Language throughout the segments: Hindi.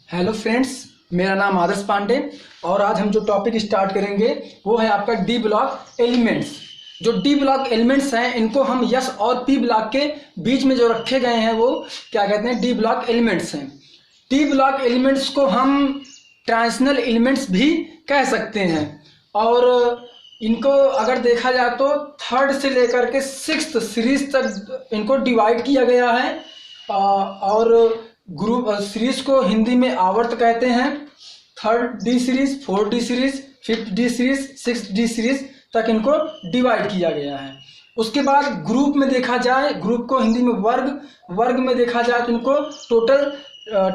हेलो फ्रेंड्स, मेरा नाम आदर्श पांडे और आज हम जो टॉपिक स्टार्ट करेंगे वो है आपका डी ब्लॉक एलिमेंट्स। जो डी ब्लॉक एलिमेंट्स हैं इनको हम यस और पी ब्लॉक के बीच में जो रखे गए हैं वो क्या कहते हैं, डी ब्लॉक एलिमेंट्स हैं। डी ब्लॉक एलिमेंट्स को हम ट्रांजिशनल एलिमेंट्स भी कह सकते हैं और इनको अगर देखा जाए तो थर्ड से लेकर के सिक्स्थ सीरीज तक इनको डिवाइड किया गया है और ग्रुप सीरीज को हिंदी में आवर्त कहते हैं। Third D series, fourth D series, fifth D series, sixth D series तक इनको डिवाइड किया गया है। उसके बाद ग्रुप में देखा जाए, ग्रुप को हिंदी में वर्ग में देखा जाए तो इनको टोटल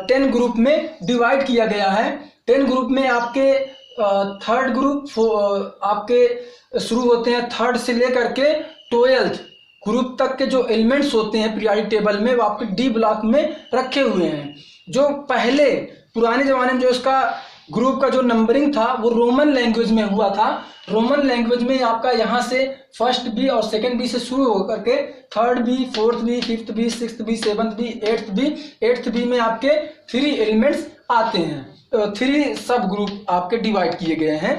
10 ग्रुप में डिवाइड किया गया है। 10 ग्रुप में आपके थर्ड ग्रुप आपके शुरू होते हैं थर्ड से लेकर के 12th ग्रुप तक के जो एलिमेंट्स होते हैं पीरियोडिक टेबल में वो आपके डी ब्लॉक में रखे हुए हैं। जो पहले पुराने ज़माने में जो इसका ग्रुप का जो नंबरिंग था वो रोमन लैंग्वेज में हुआ था। रोमन लैंग्वेज में आपका यहाँ से फर्स्ट बी और सेकंड बी से शुरू होकर के third B, fourth B, fifth B, sixth B, seventh B, eighth B में आपके 3 एलिमेंट्स आते हैं। 3 सब ग्रुप आपके डिवाइड किए गए हैं।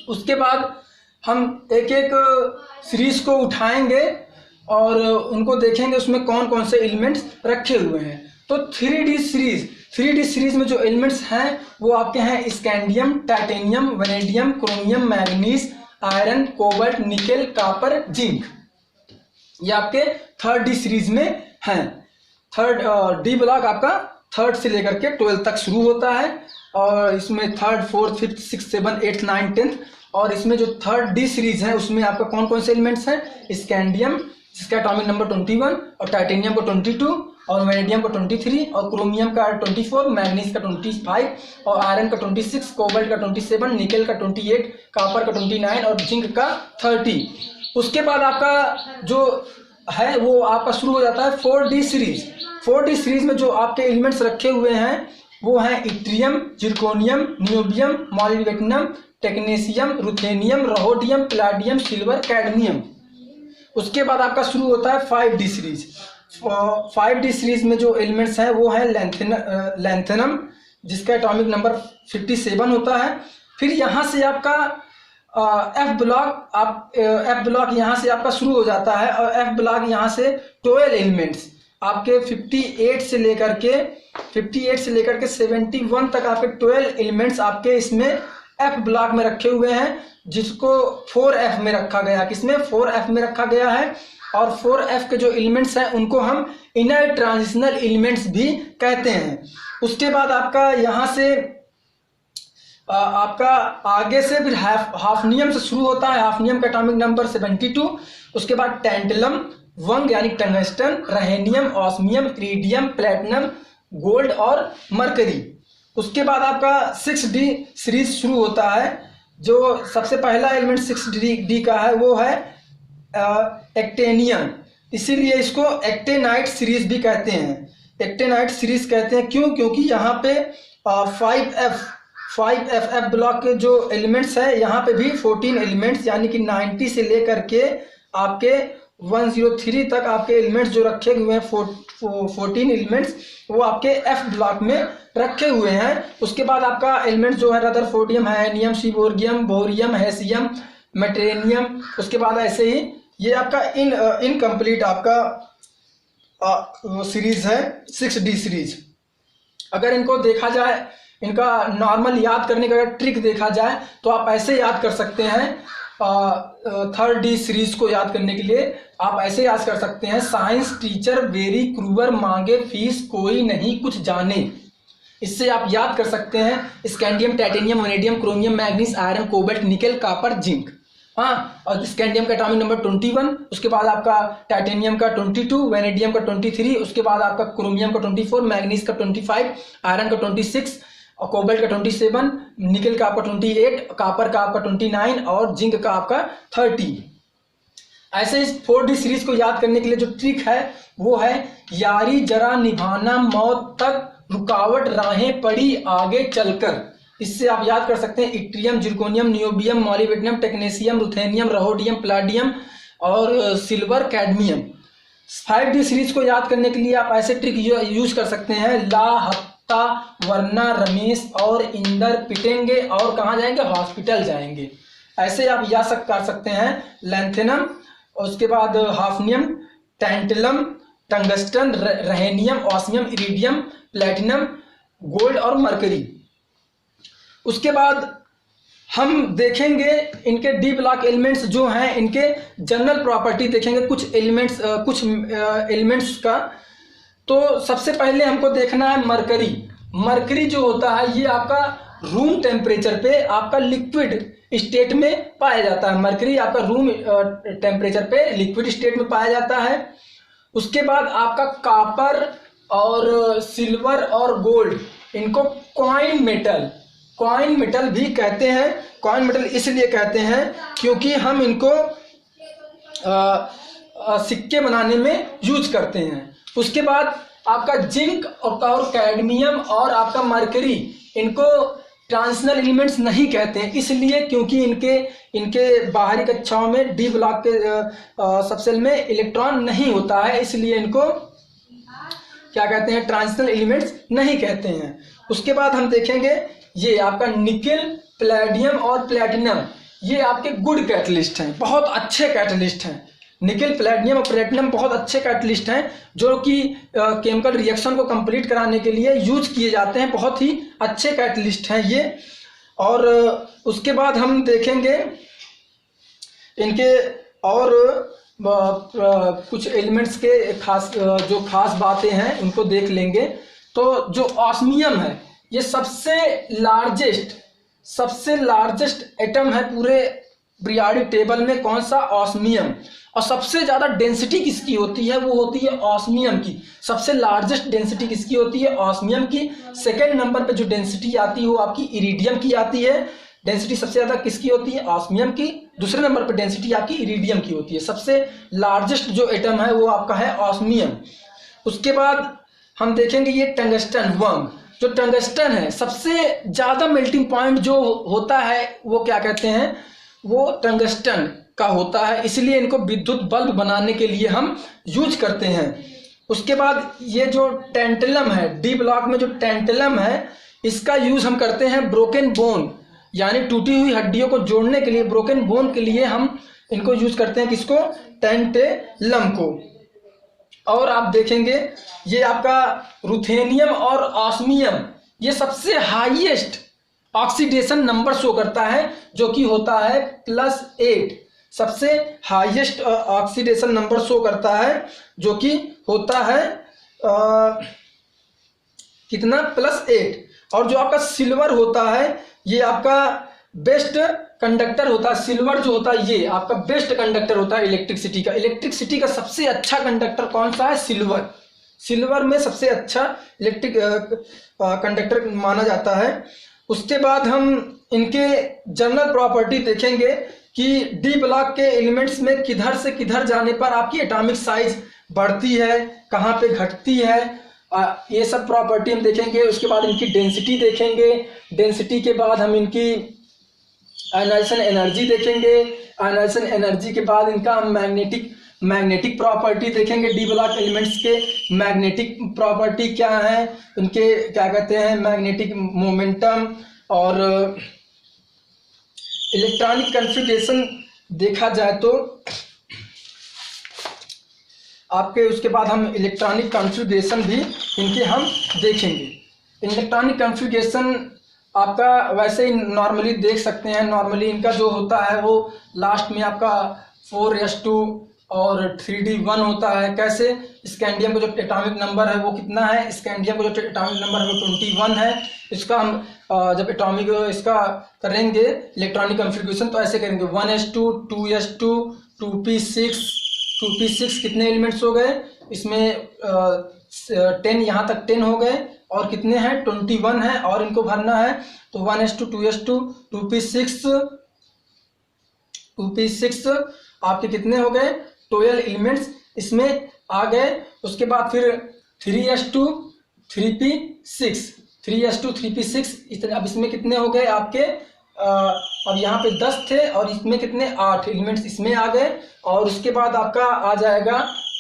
उसके बाद हम एक एक सीरीज को उठाएंगे और उनको देखेंगे उसमें कौन कौन से एलिमेंट्स रखे हुए हैं। तो 3D सीरीज में जो एलिमेंट्स हैं वो आपके हैं scandium, titanium, vanadium, chromium, manganese, iron, cobalt, nickel, copper, zinc. ये आपके थर्ड डी सीरीज में हैं। थर्ड डी ब्लॉक आपका थर्ड से लेकर के 12 तक शुरू होता है और इसमें थर्ड, फोर्थ, फिफ्थ, सिक्स, 7, 8, 9, 10 और इसमें जो थर्ड डी सीरीज है उसमें आपका कौन कौन से एलिमेंट्स हैं, स्कैंडियम जिसका एटॉमिक नंबर 21 और टाइटेनियम को 22 और वेनेडियम को 23 और क्रोमियम का 24, मैग्नीज का 25 और आयरन का 26, कोबाल्ट का 27, निकेल का 28, कॉपर का 29 और जिंक का 30। उसके बाद आपका जो है वो आपका शुरू हो जाता है 4D सीरीज। 4D सीरीज में जो आपके एलिमेंट्स रखे हुए हैं वो हैं yttrium, zirconium, niobium, molybdenum, technetium, ruthenium, rhodium, palladium, silver, cadmium. उसके बाद आपका शुरू होता है 5D सीरीज। 5D सीरीज में जो एलिमेंट्स हैं वो है लैंथेनम जिसका एटॉमिक नंबर 57 होता है। फिर यहाँ से आपका एफ ब्लॉक यहाँ से आपका शुरू हो जाता है और एफ ब्लॉक यहाँ से 12 एलिमेंट्स आपके 58 से लेकर के 71 तक आपके 12 एलिमेंट्स आपके इसमें एफ ब्लॉक में रखे हुए हैं जिसको 4F में रखा गया। किसमें? 4F में रखा गया है। और 4F के जो एलिमेंट्स हैं उनको हम इनर ट्रांजिशनल एलिमेंट्स भी कहते हैं। उसके बाद आपका यहाँ से आपका आगे से फिर हाफनियम से शुरू होता है। हाफनियम का एटॉमिक नंबर 72। उसके बाद टैंटलम, वंग यानी tungsten, rhenium, osmium, iridium, platinum, gold और मरकरी। उसके बाद आपका 6D सीरीज शुरू होता है। जो सबसे पहला एलिमेंट 6D का है वो है एक्टेनियम, इसीलिए इसको एक्टेनाइट सीरीज भी कहते हैं। एक्टेनाइट सीरीज कहते हैं क्योंकि यहाँ पे 5F ब्लॉक के जो एलिमेंट्स है यहाँ पे भी 14 एलिमेंट्स यानी कि 90 से लेकर के आपके 103 तक आपके एलिमेंट्स जो रखे हुए हैं 14 एलिमेंट्स वो आपके एफ ब्लॉक में रखे हुए हैं। उसके बाद आपका एलिमेंट्स जो है रदरफोर्डियम, हायनियम, सीबोर्गियम, बोरियम, हैसियम, मेटेनियम। उसके बाद ऐसे ही ये आपका इनकम्प्लीट आपका सीरीज है 6D सीरीज। अगर इनको देखा जाए, इनका नॉर्मल याद करने का अगर ट्रिक देखा जाए तो आप ऐसे याद कर सकते हैं। थर्ड डी सीरीज को याद करने के लिए आप ऐसे याद कर सकते हैं, साइंस टीचर वेरी क्रूअर, मांगे फीस कोई नहीं कुछ जाने। इससे आप याद कर सकते हैं scandium, titanium, vanadium, chromium, manganese, iron, cobalt, nickel, copper, zinc. हाँ, और स्कैंडियम का एटॉमिक नंबर 21। उसके बाद आपका टाइटेनियम का 22, वेनेडियम का 23, उसके बाद आपका क्रोमियम का 24, मैग्नीज का 25, आयरन का 26 और कोबाल्ट का 27, निकेल का आपका 28, कॉपर का आपका 29 और जिंक का आपका 30। ऐसे इस 4D सीरीज को याद करने के लिए जो ट्रिक है वो है यारी जरा निभाना मौत तक, रुकावट राहें पड़ी आगे चलकर। इससे आप याद कर सकते हैं yttrium, zirconium, niobium, molybdenum, technetium, ruthenium, rhodium, palladium और सिल्वर, कैडमियम। 5D सीरीज को याद करने के लिए आप ऐसे ट्रिक यूज कर सकते हैं। ला वरना रमेश और इंदर पिटेंगे और कहाँ जाएंगे, हॉस्पिटल जाएंगे। ऐसे आप याद कर सकते हैं। लैंथेनम, उसके बाद hafnium, tantalum, tungsten, rhenium, osmium, iridium, platinum, gold और मरकरी। उसके बाद हम देखेंगे इनके डी ब्लॉक एलिमेंट्स जो हैं, इनके जनरल प्रॉपर्टी देखेंगे, कुछ एलिमेंट्स का। तो सबसे पहले हमको देखना है मरकरी। मरकरी जो होता है ये आपका रूम टेम्परेचर पे आपका लिक्विड स्टेट में पाया जाता है। मरकरी आपका रूम टेम्परेचर पे लिक्विड स्टेट में पाया जाता है। उसके बाद आपका कॉपर और सिल्वर और गोल्ड, इनको कॉइन मेटल भी कहते हैं। कॉइन मेटल इसलिए कहते हैं क्योंकि हम इनको सिक्के बनाने में यूज करते हैं। उसके बाद आपका जिंक और कैडमियम और आपका मरकरी, इनको ट्रांजिशनल एलिमेंट्स नहीं कहते हैं, इसलिए क्योंकि इनके बाहरी कक्षाओं में डी ब्लॉक के सबसेल में इलेक्ट्रॉन नहीं होता है, इसलिए इनको क्या कहते हैं, ट्रांजिशनल एलिमेंट्स नहीं कहते हैं। उसके बाद हम देखेंगे ये आपका निकेल, पैलेडियम और प्लेटिनम, ये आपके गुड कैटलिस्ट हैं, बहुत अच्छे कैटलिस्ट हैं। निकेल, पैलेडियम और प्लेटिनम बहुत अच्छे कैटलिस्ट हैं जो कि केमिकल रिएक्शन को कंप्लीट कराने के लिए यूज किए जाते हैं, बहुत ही अच्छे कैटलिस्ट हैं ये। और उसके बाद हम देखेंगे इनके और कुछ एलिमेंट्स के खास बातें हैं, उनको देख लेंगे। तो जो ऑस्मियम है ये सबसे लार्जेस्ट एटम है पूरे पीरियोडिक टेबल में। कौन सा, ऑस्मियम। और सबसे ज़्यादा डेंसिटी किसकी होती है, वो होती है ऑस्मियम की। सबसे लार्जेस्ट डेंसिटी किसकी होती है, ऑस्मियम की। सेकेंड नंबर पे जो डेंसिटी आती है वो आपकी इरिडियम की आती है। डेंसिटी सबसे ज़्यादा किसकी होती है, ऑस्मियम की। दूसरे नंबर पे डेंसिटी आपकी इरिडियम की होती है। सबसे लार्जेस्ट जो एटम है वो आपका है ऑस्मियम। उसके बाद हम देखेंगे ये टंगस्टन वंग। जो टंगस्टन है सबसे ज़्यादा मेल्टिंग पॉइंट जो होता है वो क्या कहते हैं, वो टंगस्टन का होता है, इसलिए इनको विद्युत बल्ब बनाने के लिए हम यूज करते हैं। उसके बाद ये जो टैंटलम है, डी ब्लॉक में जो टैंटलम है, इसका यूज हम करते हैं ब्रोकन बोन, यानी टूटी हुई हड्डियों को जोड़ने के लिए, ब्रोकन बोन के लिए हम इनको यूज करते हैं। किसको, टैंटलम को। और आप देखेंगे ये आपका रुथेनियम और ऑस्मियम, ये सबसे हाईएस्ट ऑक्सीडेशन नंबर शो करता है जो कि होता है +8। सबसे हाईएस्ट ऑक्सीडेशन नंबर शो करता है जो कि होता है कितना, +8। और जो आपका सिल्वर होता है ये आपका बेस्ट कंडक्टर होता है। सिल्वर जो होता है ये आपका बेस्ट कंडक्टर होता है इलेक्ट्रिसिटी का। इलेक्ट्रिसिटी का सबसे अच्छा कंडक्टर कौन सा है, सिल्वर। सिल्वर में सबसे अच्छा इलेक्ट्रिक कंडक्टर माना जाता है। उसके बाद हम इनके जनरल प्रॉपर्टी देखेंगे कि डी ब्लॉक के एलिमेंट्स में किधर से किधर जाने पर आपकी एटॉमिक साइज बढ़ती है, कहाँ पे घटती है, ये सब प्रॉपर्टी हम देखेंगे। उसके बाद इनकी डेंसिटी देखेंगे। डेंसिटी के बाद हम इनकी आयनाइजेशन एनर्जी देखेंगे। आयनाइजेशन एनर्जी के बाद इनका हम मैग्नेटिक प्रॉपर्टी देखेंगे। डी ब्लॉक एलिमेंट्स के मैग्नेटिक प्रॉपर्टी क्या है, उनके क्या कहते हैं, मैग्नेटिक मोमेंटम और इलेक्ट्रॉनिक कॉन्फ़िगरेशन देखा जाए तो आपके। उसके बाद हम इलेक्ट्रॉनिक कॉन्फ़िगरेशन भी इनके हम देखेंगे। इलेक्ट्रॉनिक कॉन्फ़िगरेशन आपका वैसे ही नॉर्मली देख सकते हैं। नॉर्मली इनका जो होता है वो लास्ट में आपका 4s2 और 3d1 होता है। कैसे, स्कैंडियम का जो एटॉमिक नंबर है वो कितना है, स्कैंडियम का जो एटॉमिक नंबर है वो 21 है। इसका हम जब एटॉमिक इसका करेंगे इलेक्ट्रॉनिक कॉन्फ़िगरेशन तो ऐसे करेंगे 1s2, 2s2, 2p6 कितने एलिमेंट्स हो गए इसमें, 10 यहाँ तक 10 हो गए और कितने हैं 21 है और इनको भरना है। तो 1s2, 2s2, 2p6 आपके कितने हो गए, 12 एलिमेंट्स इसमें आ गए। उसके बाद फिर 3s2, 3p6 इतने। अब इसमें कितने हो गए आपके, अब यहाँ पे 10 थे और इसमें कितने 8 एलिमेंट्स इसमें आ गए। और उसके बाद आपका आ जाएगा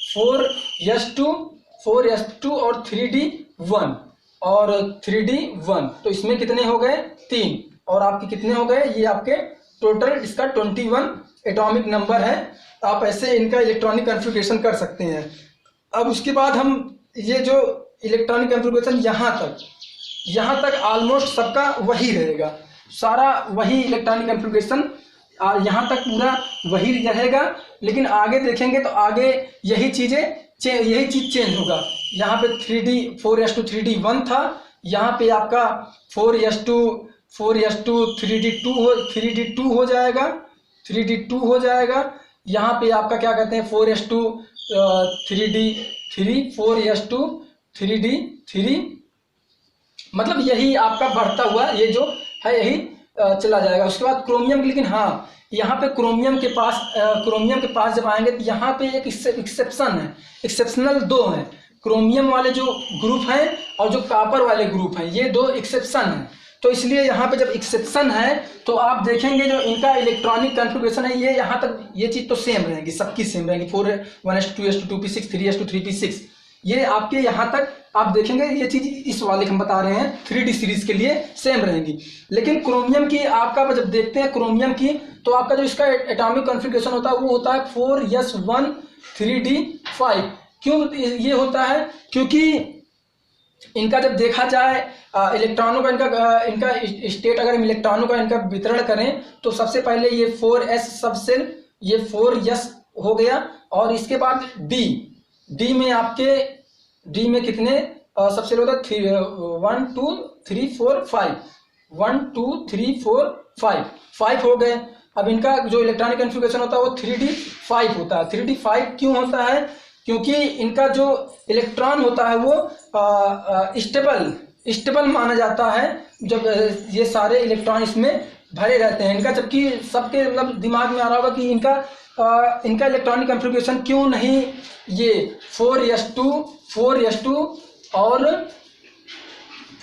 4s2 और 3d1। और 3D1। तो इसमें कितने हो गए 3, और आपके कितने हो गए, ये आपके टोटल इसका 21 एटॉमिक नंबर है। आप ऐसे इनका इलेक्ट्रॉनिक कॉन्फ़िगरेशन कर सकते हैं। अब उसके बाद हम ये जो इलेक्ट्रॉनिक कॉन्फ़िगरेशन यहाँ तक ऑलमोस्ट सबका वही रहेगा, सारा वही इलेक्ट्रॉनिक कॉन्फ़िगरेशन यहाँ तक पूरा वही रहेगा। लेकिन आगे देखेंगे तो आगे यही चीज़ चेंज होगा। यहाँ पे 4:3D1 था, यहाँ पे आपका 3D2 हो जाएगा, 3D2 हो जाएगा। यहाँ पे आपका क्या कहते हैं 4:3D3 मतलब यही आपका बढ़ता हुआ ये जो है यही चला जाएगा। उसके बाद क्रोमियम, लेकिन हाँ यहाँ पे क्रोमियम के पास जब आएंगे तो यहाँ पे एक एक्सेप्शन है, एक्सेप्शनल 2 हैं। क्रोमियम वाले जो ग्रुप हैं और जो कॉपर वाले ग्रुप हैं, ये 2 एक्सेप्शन हैं। तो इसलिए यहाँ पे जब एक्सेप्शन है तो आप देखेंगे जो इनका इलेक्ट्रॉनिक कॉन्फ़िगरेशन है ये यहाँ तक ये चीज़ तो सेम रहेगी, सबकी सेम रहेगी। 1:2:2p6 3:3p6 ये आपके यहाँ तक आप देखेंगे ये चीज़ इस वाले हम बता रहे हैं 3D सीरीज के लिए सेम रहेंगी। लेकिन क्रोमियम की आपका जब देखते हैं क्रोमियम की तो आपका जो इसका एटॉमिक कॉन्फ़िगरेशन होता है वो होता है 4s1 3d5। क्यों ये होता है, क्योंकि इनका जब देखा जाए इलेक्ट्रॉनों का इनका स्टेट, अगर हम इलेक्ट्रॉनों का इनका वितरण करें तो सबसे पहले ये 4s सब सेल, ये 4s हो गया। और इसके बाद डी में आपके डी में कितने सब सेल होता है 1 2 3 4 5 1 2 3 4 5 हो गए। अब इनका जो इलेक्ट्रॉनिक कॉन्फ़िगरेशन होता है वो 3d5 होता है। 3d5 क्यों होता है, क्योंकि इनका जो इलेक्ट्रॉन होता है वो स्टेबल माना जाता है जब ये सारे इलेक्ट्रॉन इसमें भरे रहते हैं इनका। जबकि सबके मतलब दिमाग में आ रहा होगा कि इनका इलेक्ट्रॉनिक कॉन्फ़िगरेशन क्यों नहीं ये 4s2 और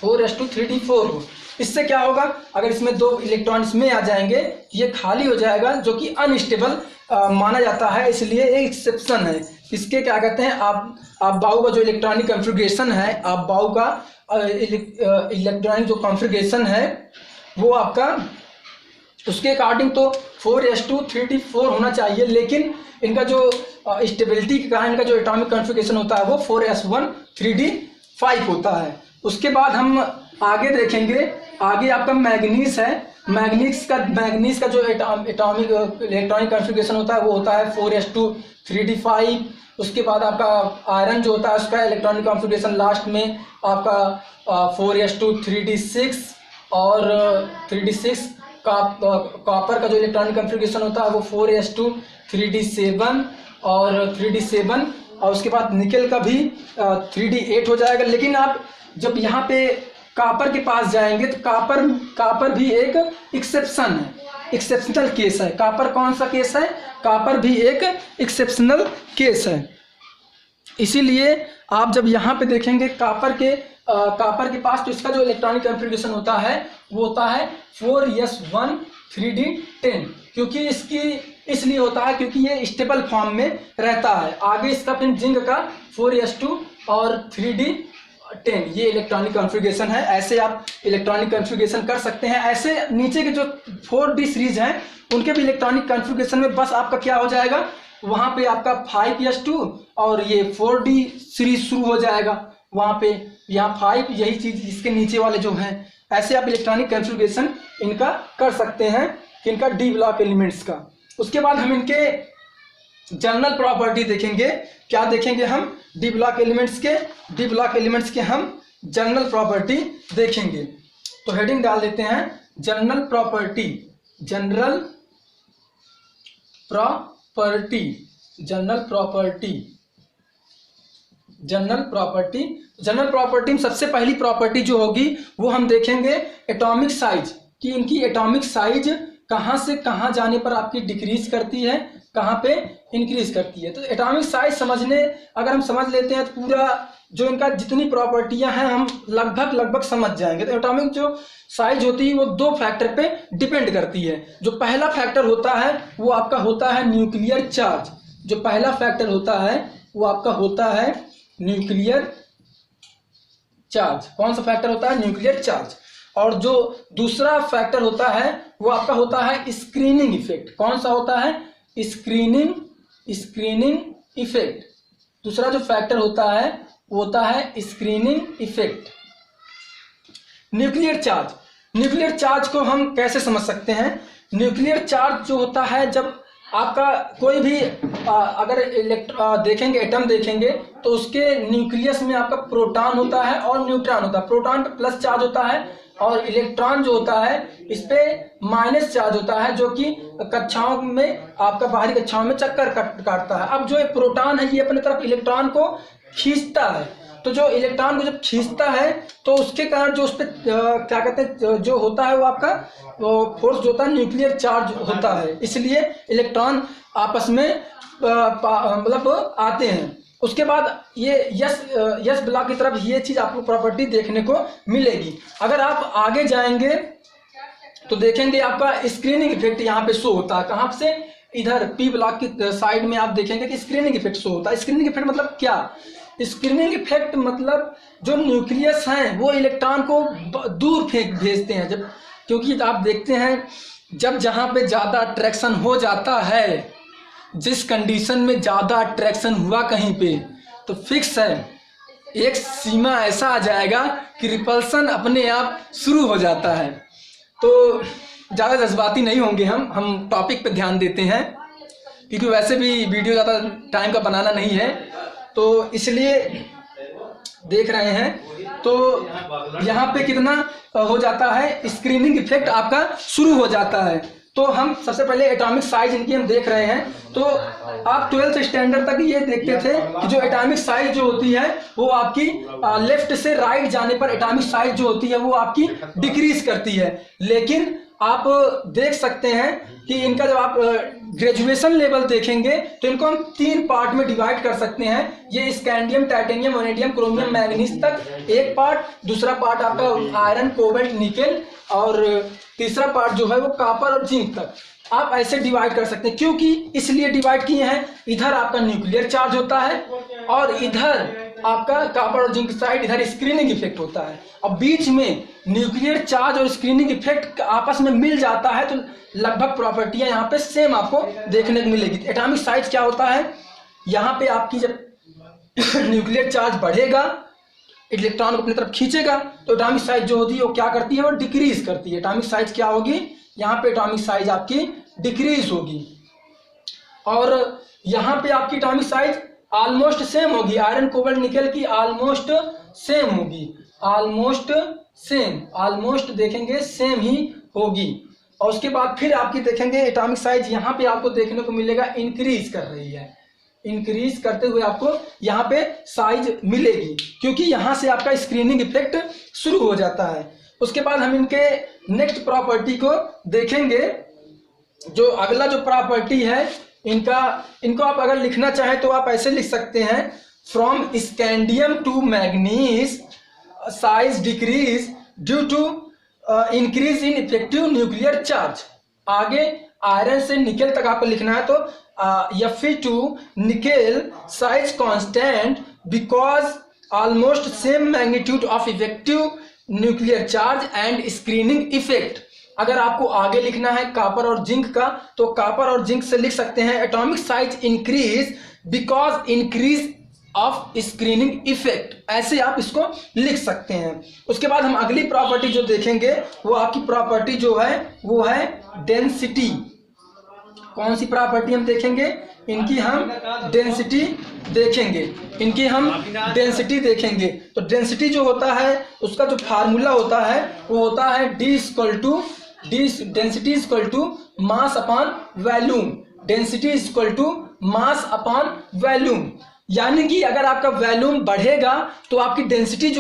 4s2 3d4 हो। इससे क्या होगा, अगर इसमें 2 इलेक्ट्रॉन इसमें आ जाएंगे ये खाली हो जाएगा, जो कि अनस्टेबल माना जाता है। इसलिए एक एक्सेप्शन है इसके, क्या कहते हैं आप बाउ का जो इलेक्ट्रॉनिक कॉन्फ़िगरेशन है, आप बाउ का इलेक्ट्रॉनिक जो कॉन्फ़िगरेशन है वो आपका उसके अकॉर्डिंग तो 4s2 3d4 होना चाहिए। लेकिन इनका जो स्टेबिलिटी के कारण इनका जो एटॉमिक कॉन्फ़िगरेशन होता है वो 4s1 3d5 होता है। उसके बाद हम आगे देखेंगे, आगे आपका मैग्नीज है। मैग्नीज का जो एटॉमिक इलेक्ट्रॉनिक कॉन्फ़िगरेशन होता है वो होता है 4s2 3d5। उसके बाद आपका आयरन जो होता है उसका इलेक्ट्रॉनिक कॉन्फ़िगरेशन लास्ट में आपका 4s2 3d6 और 3d6। कॉपर का जो इलेक्ट्रॉनिक कॉन्फ़िगरेशन होता है वो 4s2 3d7 और 3d7। और उसके बाद निकेल का भी 3d8 हो जाएगा। लेकिन आप जब यहाँ पे कॉपर के पास जाएंगे तो कॉपर भी एक एक्सेप्शन है, एक्सेप्शनल केस है। कॉपर कौन सा केस है, कॉपर भी एक एक्सेप्शनल केस है। इसीलिए आप जब यहाँ पे देखेंगे कॉपर के पास तो इसका जो इलेक्ट्रॉनिक कॉन्फ़िगरेशन होता है वो होता है 4s1 3d10। क्योंकि इसलिए होता है क्योंकि ये स्टेबल फॉर्म में रहता है। आगे इसका फिर जिंक का 4s2 और 3d10 ये इलेक्ट्रॉनिक कॉन्फ़िगरेशन है। ऐसे आप इलेक्ट्रॉनिक कॉन्फ़िगरेशन कर सकते हैं। ऐसे नीचे के जो 4d सीरीज हैं उनके भी इलेक्ट्रॉनिक कॉन्फ़िगरेशन में बस आपका क्या हो जाएगा, वहाँ पे आपका 5s2 और ये 4d सीरीज शुरू हो जाएगा वहाँ पे, यहाँ 5 यही चीज़ इसके नीचे वाले जो हैं। ऐसे आप इलेक्ट्रॉनिक कॉन्फ़िगरेशन इनका कर सकते हैं इनका डी ब्लॉक एलिमेंट्स का। उसके बाद हम इनके जनरल प्रॉपर्टी देखेंगे। क्या देखेंगे हम, डी ब्लॉक एलिमेंट्स के हम जनरल प्रॉपर्टी देखेंगे। तो हेडिंग डाल देते हैं जनरल प्रॉपर्टी में सबसे पहली प्रॉपर्टी जो होगी वो हम देखेंगे एटॉमिक साइज, कि इनकी एटॉमिक साइज कहाँ से कहाँ जाने पर आपकी डिक्रीज करती है, कहाँ पे इंक्रीज करती है। तो एटॉमिक साइज अगर हम समझ लेते हैं तो पूरा जो इनका जितनी प्रॉपर्टियां हैं हम लगभग समझ जाएंगे। तो एटॉमिक जो साइज होती है वो 2 फैक्टर पे डिपेंड करती है। जो पहला फैक्टर होता है वो आपका होता है न्यूक्लियर चार्ज। जो पहला फैक्टर होता है वो आपका होता है न्यूक्लियर चार्ज। कौन सा फैक्टर होता है? Nuclear charge. और जो दूसरा फैक्टर होता है वो आपका होता है स्क्रीनिंग इफेक्ट। कौन सा होता है? Screening effect. दूसरा जो फैक्टर होता है वो होता है स्क्रीनिंग इफेक्ट। न्यूक्लियर चार्ज को हम कैसे समझ सकते हैं? न्यूक्लियर चार्ज जो होता है, जब आपका कोई भी अगर देखेंगे, एटम देखेंगे, तो उसके न्यूक्लियस में आपका प्रोटॉन होता है और न्यूट्रॉन होता है। प्रोटॉन पे प्लस चार्ज होता है और इलेक्ट्रॉन जो होता है इस पे माइनस चार्ज होता है, जो कि कक्षाओं में आपका बाहरी कक्षाओं में चक्कर काटता है। अब जो प्रोटॉन है ये अपने तरफ इलेक्ट्रॉन को खींचता है, तो जो इलेक्ट्रॉन को जब खींचता है तो उसके कारण जो उस पर क्या कहते हैं जो होता है वो आपका फोर्स जो होता है न्यूक्लियर चार्ज होता है। इसलिए इलेक्ट्रॉन आपस में मतलब आते हैं। उसके बाद ये यस ब्लॉक की तरफ ये चीज आपको प्रॉपर्टी देखने को मिलेगी। अगर आप आगे जाएंगे तो देखेंगे आपका स्क्रीनिंग इफेक्ट यहाँ पे शो होता है। कहाँ से? इधर पी ब्लॉक की साइड में आप देखेंगे कि स्क्रीनिंग इफेक्ट शो होता है। स्क्रीनिंग इफेक्ट मतलब क्या? स्क्रीनिंग इफेक्ट मतलब जो न्यूक्लियस हैं वो इलेक्ट्रॉन को दूर भेजते हैं। जब क्योंकि आप देखते हैं जब जहाँ पे ज़्यादा अट्रैक्शन हो जाता है, जिस कंडीशन में ज़्यादा अट्रैक्शन हुआ कहीं पे, तो फिक्स है एक सीमा ऐसा आ जाएगा कि रिपल्सन अपने आप शुरू हो जाता है। तो ज़्यादा जज्बाती नहीं होंगे हम टॉपिक पे ध्यान देते हैं, क्योंकि वैसे भी वीडियो ज़्यादा टाइम का बनाना नहीं है, तो इसलिए देख रहे हैं। तो यहाँ पे कितना हो जाता है? स्क्रीनिंग इफेक्ट आपका शुरू हो जाता है। तो हम सबसे पहले एटॉमिक साइज इनकी हम देख रहे हैं। तो आप 12th स्टैंडर्ड तक ये देखते थे कि जो एटॉमिक साइज जो होती है वो आपकी लेफ्ट से राइट जाने पर एटॉमिक साइज जो होती है वो आपकी डिक्रीज करती है। लेकिन आप देख सकते हैं कि इनका जब आप ग्रेजुएशन लेवल देखेंगे तो इनको हम 3 पार्ट में डिवाइड कर सकते हैं। ये scandium, titanium, vanadium, chromium, manganese तक एक पार्ट, दूसरा पार्ट आपका आयरन, कोबाल्ट, निकेल, और तीसरा पार्ट जो है वो कॉपर और जिंक तक आप ऐसे डिवाइड कर सकते हैं। क्योंकि इसलिए डिवाइड किए हैं, इधर आपका न्यूक्लियर चार्ज होता है और इधर आपका कॉपर और जिंक साइड, इधर स्क्रीनिंग इफेक्ट होता है। अब बीच में न्यूक्लियर चार्ज और स्क्रीनिंग इफेक्ट आपस में मिल जाता है तो लगभग प्रॉपर्टियां यहाँ पे सेम आपको देखने को मिलेगी। एटॉमिक साइज क्या होता है? यहाँ पे आपकी जब न्यूक्लियर चार्ज बढ़ेगा, इलेक्ट्रॉन को अपनी तरफ खींचेगा, तो एटॉमिक साइज जो होती है वो क्या करती है? वो डिक्रीज करती है। एटॉमिक साइज क्या होगी? यहाँ पे एटॉमिक साइज आपकी डिक्रीज होगी। और यहाँ पे आपकी एटॉमिक साइज ऑलमोस्ट सेम होगी। आयरन, कोबाल्ट, निकेल की ऑलमोस्ट सेम होगी। ऑलमोस्ट देखेंगे सेम ही होगी। और उसके बाद फिर आपकी देखेंगे एटॉमिक साइज यहाँ पे आपको देखने को मिलेगा इंक्रीज कर रही है। इंक्रीज करते हुए आपको यहाँ पे साइज मिलेगी, क्योंकि यहाँ से आपका स्क्रीनिंग इफेक्ट शुरू हो जाता है। उसके बाद हम इनके नेक्स्ट प्रॉपर्टी को देखेंगे। जो अगला जो प्रॉपर्टी है इनको आप अगर लिखना चाहें तो आप ऐसे लिख सकते हैं, from scandium to manganese size decrease due to increase in effective nuclear charge. आगे आयरन से निकेल तक आपको लिखना है तो Fe2 nickel size constant because almost same magnitude of effective nuclear charge and screening effect. अगर आपको आगे लिखना है कॉपर और जिंक का तो कॉपर और जिंक से लिख सकते हैं atomic size increase because increase of screening effect. ऐसे आप इसको लिख सकते हैं। उसके बाद हम अगली प्रॉपर्टी जो देखेंगे वो आपकी प्रॉपर्टी जो है वो है डेंसिटी। कौन सी प्रॉपर्टी हम देखेंगे? इनकी हम डेंसिटी देखेंगे। तो डेंसिटी जो होता है उसका जो फार्मूला होता है वो होता है density equal to mass upon volume. Density equal to mass upon volume, यानी कि अगर आपका वॉल्यूम बढ़ेगा तो आपकी डेंसिटी जो